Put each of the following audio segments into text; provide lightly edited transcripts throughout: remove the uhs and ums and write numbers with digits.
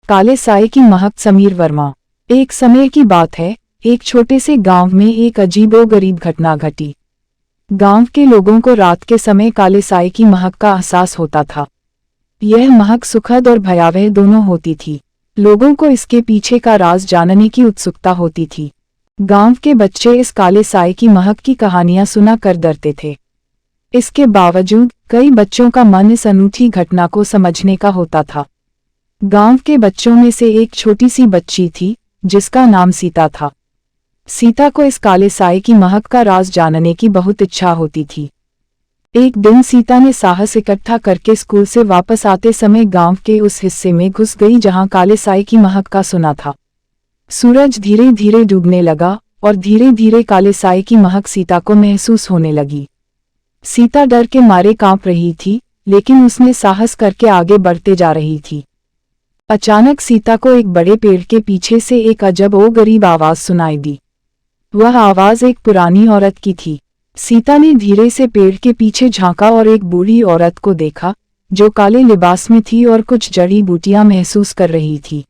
काले साए की महक। समीर वर्मा। एक समय की बात है, एक छोटे से गांव में एक अजीबोगरीब घटना घटी। गांव के लोगों को रात के समय काले साए की महक का एहसास होता था। यह महक सुखद और भयावह दोनों होती थी। लोगों को इसके पीछे का राज जानने की उत्सुकता होती थी। गांव के बच्चे इस काले साए की महक की कहानियां सुना कर डरते थे। इसके बावजूद कई बच्चों का मन इस अनूठी घटना को समझने का होता था। गांव के बच्चों में से एक छोटी सी बच्ची थी, जिसका नाम सीता था। सीता को इस काले साए की महक का राज जानने की बहुत इच्छा होती थी। एक दिन सीता ने साहस इकट्ठा करके स्कूल से वापस आते समय गांव के उस हिस्से में घुस गई जहां काले साए की महक का सुना था। सूरज धीरे धीरे डूबने लगा और धीरे धीरे काले साए की महक सीता को महसूस होने लगी। सीता डर के मारे कांप रही थी, लेकिन उसने साहस करके आगे बढ़ते जा रही थी। अचानक सीता को एक बड़े पेड़ के पीछे से एक अजब-ओ-गरीब आवाज सुनाई दी। वह आवाज एक पुरानी औरत की थी। सीता ने धीरे से पेड़ के पीछे झांका और एक बूढ़ी औरत को देखा, जो काले लिबास में थी और कुछ जड़ी बूटियां महसूस कर रही थी।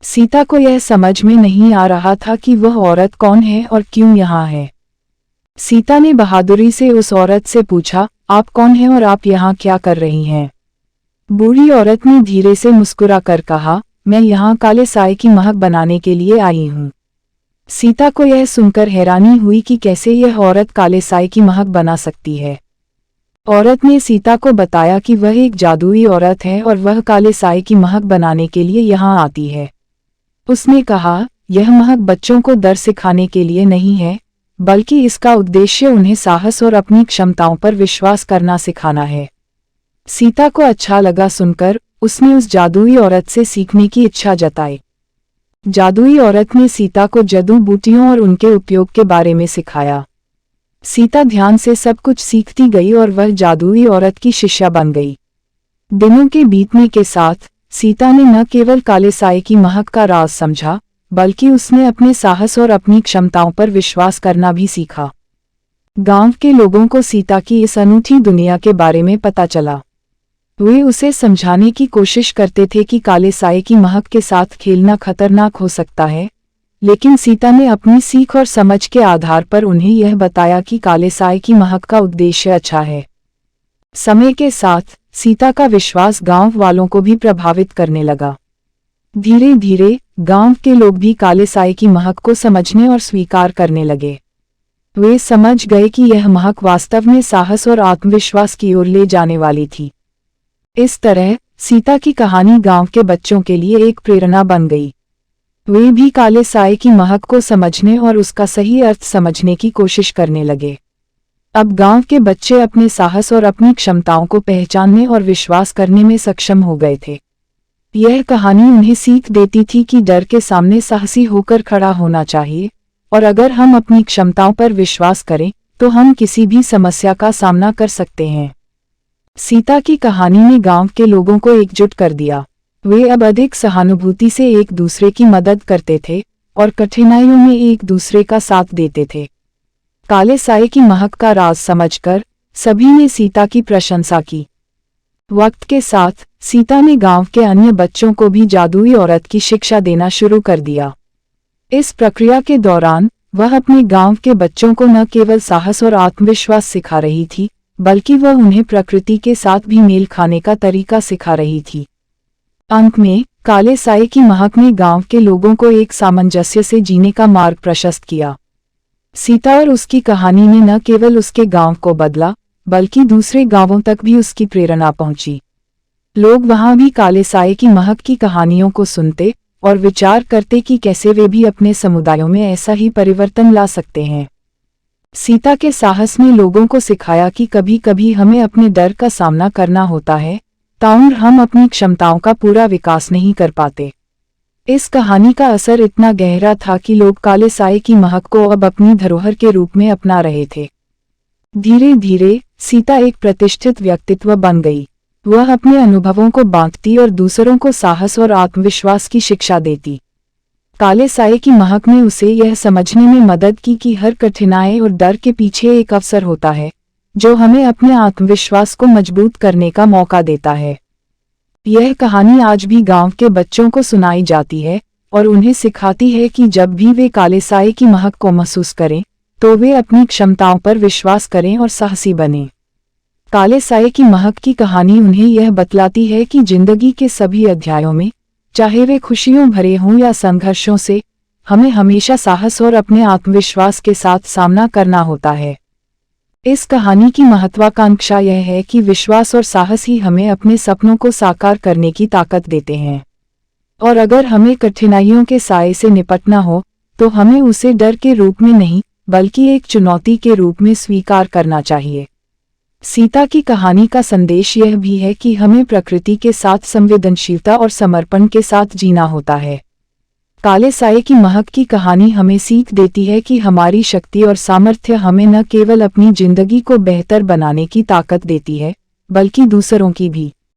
सीता को यह समझ में नहीं आ रहा था कि वह औरत कौन है और क्यों यहाँ है। सीता ने बहादुरी से उस औरत से पूछा, आप कौन हैं और आप यहाँ क्या कर रही हैं? बूढ़ी औरत ने धीरे से मुस्कुरा कर कहा, मैं यहाँ काले साए की महक बनाने के लिए आई हूँ। सीता को यह सुनकर हैरानी हुई कि कैसे यह औरत काले साए की महक बना सकती है। औरत ने सीता को बताया कि वह एक जादुई औरत है और वह काले साए की महक बनाने के लिए यहाँ आती है। उसने कहा, यह महक बच्चों को डर सिखाने के लिए नहीं है, बल्कि इसका उद्देश्य उन्हें साहस और अपनी क्षमताओं पर विश्वास करना सिखाना है। सीता को अच्छा लगा सुनकर, उसने उस जादुई औरत से सीखने की इच्छा जताई। जादुई औरत ने सीता को जड़ी बूटियों और उनके उपयोग के बारे में सिखाया। सीता ध्यान से सब कुछ सीखती गई और वह जादुई औरत की शिष्या बन गई। दिनों के बीतने के साथ सीता ने न केवल काले साए की महक का राज समझा, बल्कि उसने अपने साहस और अपनी क्षमताओं पर विश्वास करना भी सीखा। गांव के लोगों को सीता की इस अनूठी दुनिया के बारे में पता चला। वे उसे समझाने की कोशिश करते थे कि काले साए की महक के साथ खेलना खतरनाक हो सकता है, लेकिन सीता ने अपनी सीख और समझ के आधार पर उन्हें यह बताया कि काले साए की महक का उद्देश्य अच्छा है। समय के साथ सीता का विश्वास गांव वालों को भी प्रभावित करने लगा। धीरे धीरे गांव के लोग भी काले साए की महक को समझने और स्वीकार करने लगे। वे समझ गए कि यह महक वास्तव में साहस और आत्मविश्वास की ओर ले जाने वाली थी। इस तरह सीता की कहानी गांव के बच्चों के लिए एक प्रेरणा बन गई। वे भी काले साए की महक को समझने और उसका सही अर्थ समझने की कोशिश करने लगे। अब गांव के बच्चे अपने साहस और अपनी क्षमताओं को पहचानने और विश्वास करने में सक्षम हो गए थे। यह कहानी उन्हें सीख देती थी कि डर के सामने साहसी होकर खड़ा होना चाहिए, और अगर हम अपनी क्षमताओं पर विश्वास करें, तो हम किसी भी समस्या का सामना कर सकते हैं। सीता की कहानी ने गांव के लोगों को एकजुट कर दिया। वे अब अधिक सहानुभूति से एक दूसरे की मदद करते थे और कठिनाइयों में एक दूसरे का साथ देते थे। काले साए की महक का राज समझकर सभी ने सीता की प्रशंसा की। वक्त के साथ सीता ने गांव के अन्य बच्चों को भी जादुई औरत की शिक्षा देना शुरू कर दिया। इस प्रक्रिया के दौरान वह अपने गांव के बच्चों को न केवल साहस और आत्मविश्वास सिखा रही थी, बल्कि वह उन्हें प्रकृति के साथ भी मेल खाने का तरीका सिखा रही थी। अंत में काले साए की महक ने गांव के लोगों को एक सामंजस्य से जीने का मार्ग प्रशस्त किया। सीता और उसकी कहानी ने न केवल उसके गांव को बदला, बल्कि दूसरे गांवों तक भी उसकी प्रेरणा पहुंची। लोग वहां भी काले साए की महक की कहानियों को सुनते और विचार करते कि कैसे वे भी अपने समुदायों में ऐसा ही परिवर्तन ला सकते हैं। सीता के साहस ने लोगों को सिखाया कि कभी कभी हमें अपने डर का सामना करना होता है, ताउम्र हम अपनी क्षमताओं का पूरा विकास नहीं कर पाते। इस कहानी का असर इतना गहरा था कि लोग काले साए की महक को अब अपनी धरोहर के रूप में अपना रहे थे। धीरे धीरे सीता एक प्रतिष्ठित व्यक्तित्व बन गई। वह अपने अनुभवों को बांटती और दूसरों को साहस और आत्मविश्वास की शिक्षा देती। काले साए की महक ने उसे यह समझने में मदद की कि हर कठिनाई और डर के पीछे एक अवसर होता है, जो हमें अपने आत्मविश्वास को मजबूत करने का मौका देता है। यह कहानी आज भी गांव के बच्चों को सुनाई जाती है और उन्हें सिखाती है कि जब भी वे काले साए की महक को महसूस करें तो वे अपनी क्षमताओं पर विश्वास करें और साहसी बनें। काले साए की महक की कहानी उन्हें यह बतलाती है कि जिंदगी के सभी अध्यायों में, चाहे वे खुशियों भरे हों या संघर्षों से, हमें हमेशा साहस और अपने आत्मविश्वास के साथ सामना करना होता है। इस कहानी की महत्वाकांक्षा यह है कि विश्वास और साहस ही हमें अपने सपनों को साकार करने की ताकत देते हैं। और अगर हमें कठिनाइयों के साए से निपटना हो तो हमें उसे डर के रूप में नहीं बल्कि एक चुनौती के रूप में स्वीकार करना चाहिए। सीता की कहानी का संदेश यह भी है कि हमें प्रकृति के साथ संवेदनशीलता और समर्पण के साथ जीना होता है। काले साए की महक की कहानी हमें सीख देती है कि हमारी शक्ति और सामर्थ्य हमें न केवल अपनी जिंदगी को बेहतर बनाने की ताकत देती है, बल्कि दूसरों की भी।